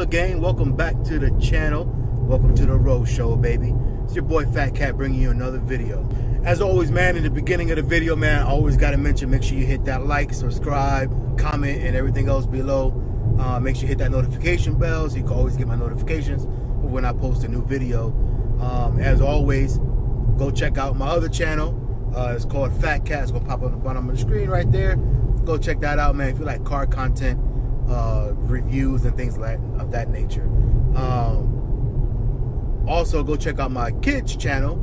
good, gang? Welcome back to the channel. Welcome to the Road Show, baby. It's your boy Fat Cat bringing you another video. As always, man, in the beginning of the video, man, I always got to mention, make sure you hit that like, subscribe, comment, and everything else below. Make sure you hit that notification bell so you can always get my notifications when I post a new video. As always, go check out my other channel. It's called Fat Cat. It's going to pop on the bottom of the screen right there. Go check that out, man, if you like car content, reviews, and things of that nature. Also, go check out my kids channel,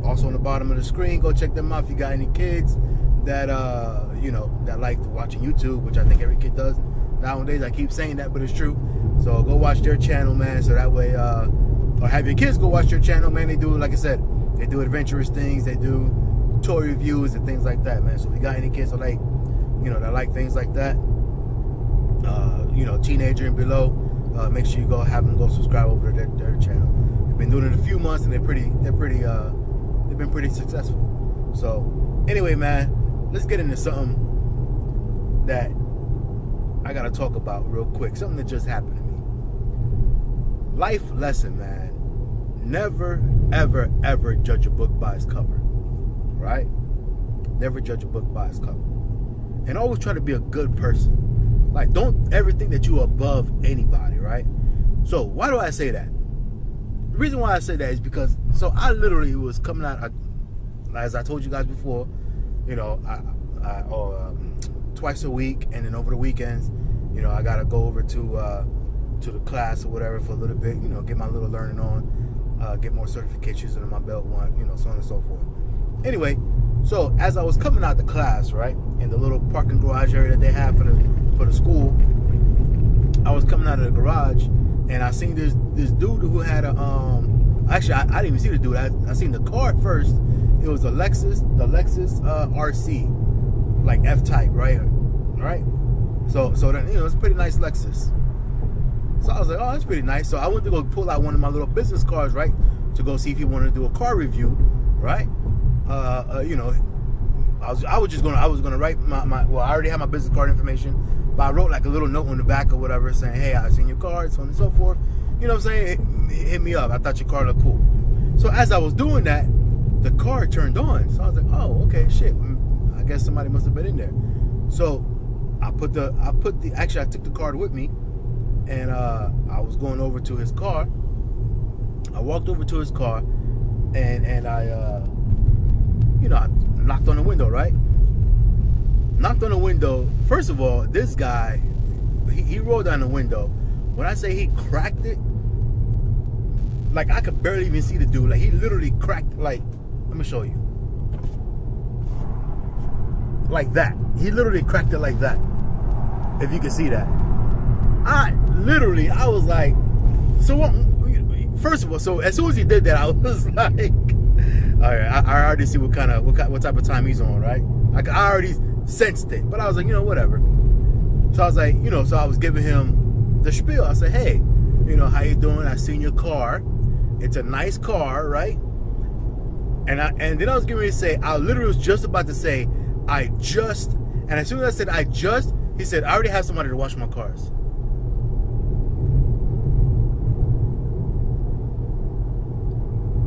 also on the bottom of the screen. Go check them out if you got any kids that that like watching YouTube, which I think every kid does nowadays. I keep saying that, but it's true. So go watch their channel, man, so that way or have your kids go watch their channel, man. They do, like I said, they do adventurous things, they do toy reviews and things like that, man. So if you got any kids that like that like things like that, teenager and below, make sure you go have them go subscribe over to their channel. They've been doing it a few months and they've been pretty successful. So anyway, man, let's get into something that I gotta talk about real quick. Something that just happened to me. Life lesson, man. Never, ever, ever judge a book by its cover. Right? Never judge a book by its cover. And always try to be a good person. Like, don't ever think that you're above anybody, right? So, why do I say that? The reason why I say that is because, so I literally was coming out, as I told you guys before, twice a week, and then over the weekends, I got to go over to the class or whatever for a little bit, get my little learning on, get more certifications under my belt, so on and so forth. Anyway, so as I was coming out the class, right, in the little parking garage area that they have for the school, I was coming out of the garage and I seen this dude who had a actually I didn't even see the dude. I seen the car at first. It was the Lexus RC, like F type, right? So then it's a pretty nice Lexus. So I was like, oh, that's pretty nice. So I went to go pull out one of my little business cards, right, to go see if he wanted to do a car review, right? I was gonna write my well, I already have my business card information, but I wrote like a little note on the back or whatever saying, hey, I seen your card, so on and so forth. You know what I'm saying? Hit me up. I thought your car looked cool. So as I was doing that, the car turned on. So I was like, oh, okay, shit. I guess somebody must have been in there. So I took the card with me, and I was going over to his car. I walked over to his car, and I I knocked on the window, right? Knocked on the window. First of all, this guy, he rolled down the window. When I say he cracked it, like I could barely even see the dude. Like he literally cracked, like, let me show you. Like that. He literally cracked it like that. If you can see that. I was like, so what? First of all, so as soon as he did that, I was like, all right, I already see what type of time he's on, right? I already sensed it, but I was like, whatever. So I was like, so I was giving him the spiel. I said, hey, how you doing? I seen your car. It's a nice car, right? And then I was getting ready to say, I literally was just about to say, and as soon as I said he said, I already have somebody to wash my cars.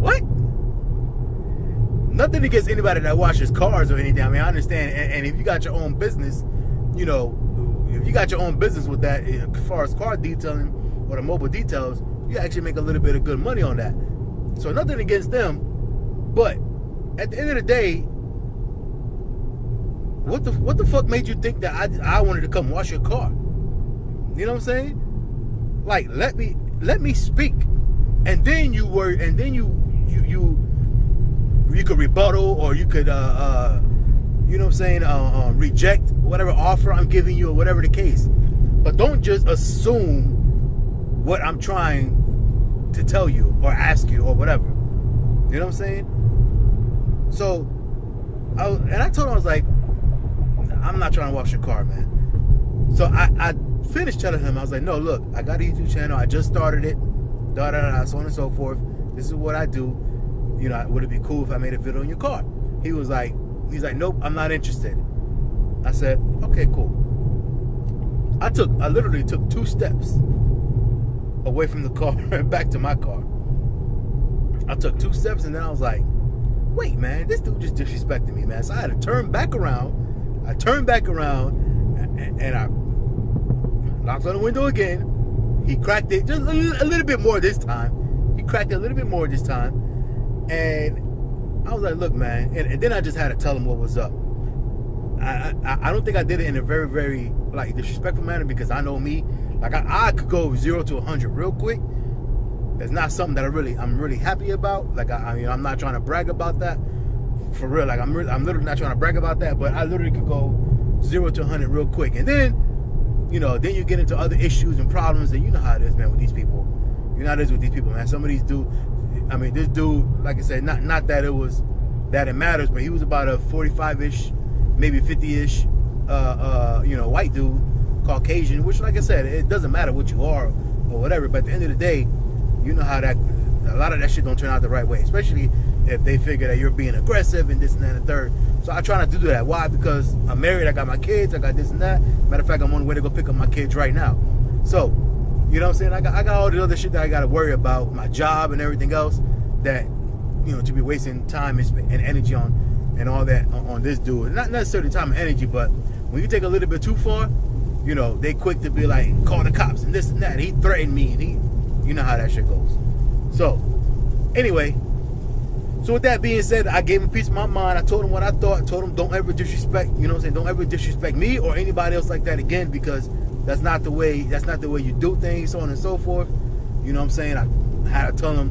What? Nothing against anybody that washes cars or anything. I mean, I understand. And if you got your own business, if you got your own business with that, as far as car detailing or the mobile details, you actually make a little bit of good money on that. So nothing against them. But at the end of the day, what the fuck made you think that I wanted to come wash your car? You know what I'm saying? Like, let me speak, and then you could rebuttal, or you could reject whatever offer I'm giving you, or whatever the case. But don't just assume what I'm trying to tell you or ask you or whatever. You know what I'm saying? So I told him, I was like, I'm not trying to wash your car, man. So I finished telling him, I was like, no, look, I got a YouTube channel, I just started it, so on and so forth. This is what I do. Would it be cool if I made a video on your car? He's like, nope, I'm not interested. I said, okay, cool. I literally took 2 steps. away from the car and back to my car. I took 2 steps and then I was like, wait, man, this dude just disrespected me, man. So I had to turn back around. I turned back around and I knocked on the window again. He cracked it just a little bit more this time. He cracked it a little bit more this time. And I was like, look, man. And then I just had to tell him what was up. I don't think I did it in a very, very like disrespectful manner, because I know me. Like I could go 0 to 100 real quick. It's not something that I'm really happy about. Like I'm not trying to brag about that. For real, like I'm literally not trying to brag about that. But I literally could go 0 to 100 real quick, and then then you get into other issues and problems, and you know how it is, man, with these people. You know how it is with these people, man. Some of these dudes, I mean, this dude, like I said, not that it matters, but he was about a 45-ish, maybe 50-ish, white dude, Caucasian, which, like I said, it doesn't matter what you are or whatever, but at the end of the day, you know how that, a lot of that shit don't turn out the right way, especially if they figure that you're being aggressive and this and that and the third. So I try not to do that. Why? Because I'm married, I got my kids, I got this and that. Matter of fact, I'm on the way to go pick up my kids right now. So, you know what I'm saying? I got all the other shit that I got to worry about, my job and everything else, that, to be wasting time and energy on and all that on this dude. Not necessarily time and energy, but when you take a little bit too far, they quick to be like, call the cops and this and that. He threatened me, and you know how that shit goes. So, anyway, so with that being said, I gave him a piece of my mind. I told him what I thought. I told him don't ever disrespect, don't ever disrespect me or anybody else like that again, because that's not the way you do things, so on and so forth. You know what I'm saying? I had to tell him,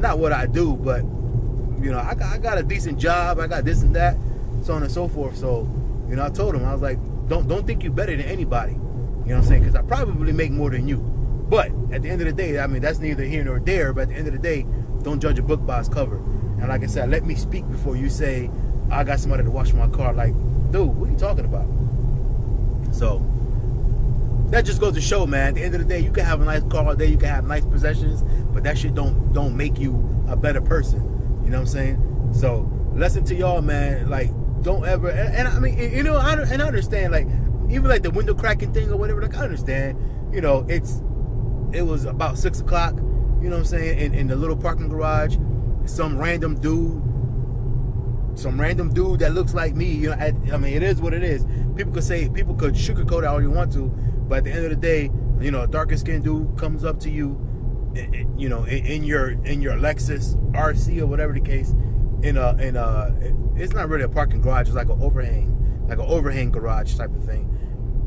not what I do, but I got a decent job, I got this and that, so on and so forth. So, I told him, I was like, don't think you're better than anybody. You know what I'm saying? Because I probably make more than you. But at the end of the day, I mean, that's neither here nor there. But at the end of the day, don't judge a book by its cover. And like I said, let me speak before you say, I got somebody to wash my car. Like, dude, what are you talking about? So that just goes to show, man, at the end of the day, you can have a nice car all day, you can have nice possessions, but that shit don't make you a better person. You know what I'm saying? So lesson to y'all, man, like, don't ever, and I mean, I understand, like, even like the window cracking thing or whatever, like, I understand, it was about 6 o'clock, you know what I'm saying, in the little parking garage, some random dude that looks like me, I mean, it is what it is. People could sugarcoat it all you want to, but at the end of the day, a darker skinned dude comes up to you, in your Lexus RC or whatever the case, it's not really a parking garage, it's like an overhang garage type of thing.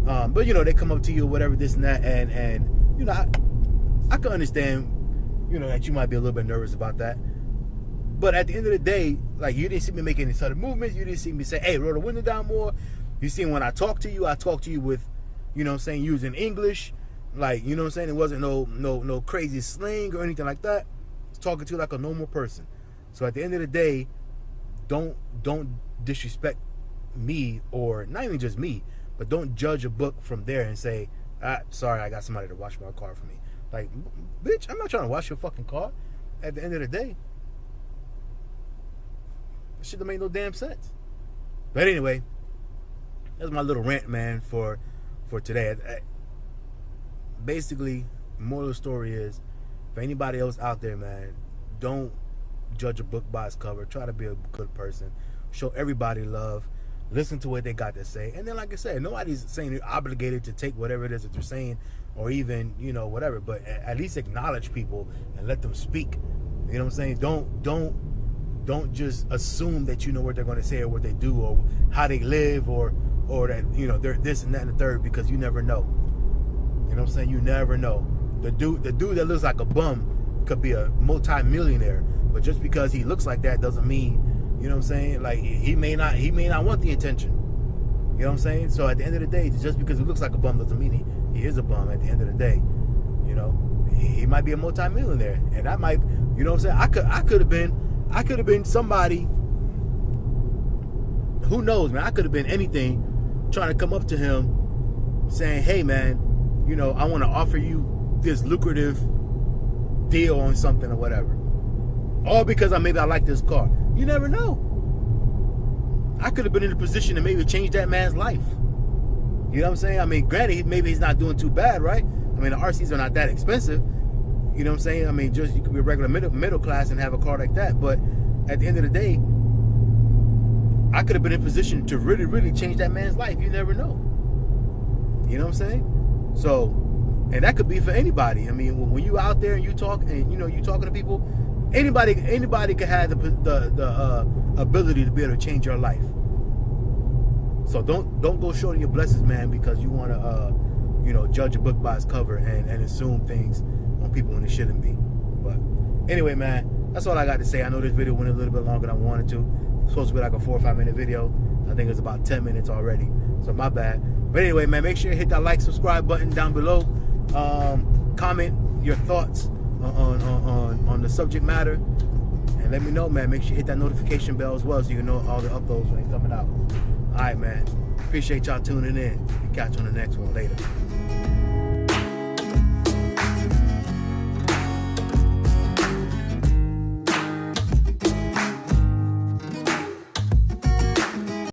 But they come up to you or whatever, this and that, and I can understand, that you might be a little bit nervous about that. But at the end of the day, like, you didn't see me make any sudden movements. You didn't see me say, hey, roll the window down more. You see, when I talk to you with, using English. Like, you know what I'm saying? It wasn't no crazy slang or anything like that. I was talking to you like a normal person. So at the end of the day, don't disrespect me, or not even just me, but don't judge a book from there and say, sorry, I got somebody to wash my car for me. Like, bitch, I'm not trying to wash your fucking car. At the end of the day, that shit don't make no damn sense. But anyway, that's my little rant, man, for today. Basically, moral of the story is, for anybody else out there, man, don't judge a book by its cover. Try to be a good person. Show everybody love. Listen to what they got to say. And then, like I said, nobody's saying you're obligated to take whatever it is that they're saying, or even, whatever. But at least acknowledge people and let them speak. You know what I'm saying? Don't just assume that you know what they're going to say or what they do or how they live or that, they're this and that and the third, because you never know. You know what I'm saying? You never know. The dude that looks like a bum could be a multi-millionaire, but just because he looks like that doesn't mean, you know what I'm saying? Like, he may not want the attention. You know what I'm saying? So at the end of the day, just because he looks like a bum doesn't mean he is a bum at the end of the day. He might be a multi-millionaire, and that might, you know what I'm saying? I could have been somebody, who knows, man? I could have been anything, trying to come up to him saying, hey, man, I want to offer you this lucrative deal on something or whatever. All because I like this car. You never know. I could have been in a position to maybe change that man's life. You know what I'm saying? I mean, granted, maybe he's not doing too bad, right? I mean, the RCs are not that expensive. You know what I'm saying? I mean, just you could be a regular middle class and have a car like that. But at the end of the day, I could have been in position to really, really change that man's life. You never know. You know what I'm saying? So, and that could be for anybody. I mean, when you out there and you talk, and you know, you talking to people, anybody could have the ability to be able to change your life. So don't go short on your blessings, man, because you want to, you know, judge a book by its cover and assume things on people when it shouldn't be. But anyway, man, that's all I got to say. I know this video went a little bit longer than I wanted to. It's supposed to be like a 4 or 5 minute video. I think it's about 10 minutes already, so my bad. But anyway, man, make sure you hit that like, subscribe button down below. Comment your thoughts on the subject matter, and let me know, man. Make sure you hit that notification bell as well so you can know all the uploads when they're coming out. All right, man. Appreciate y'all tuning in. Catch you on the next one later.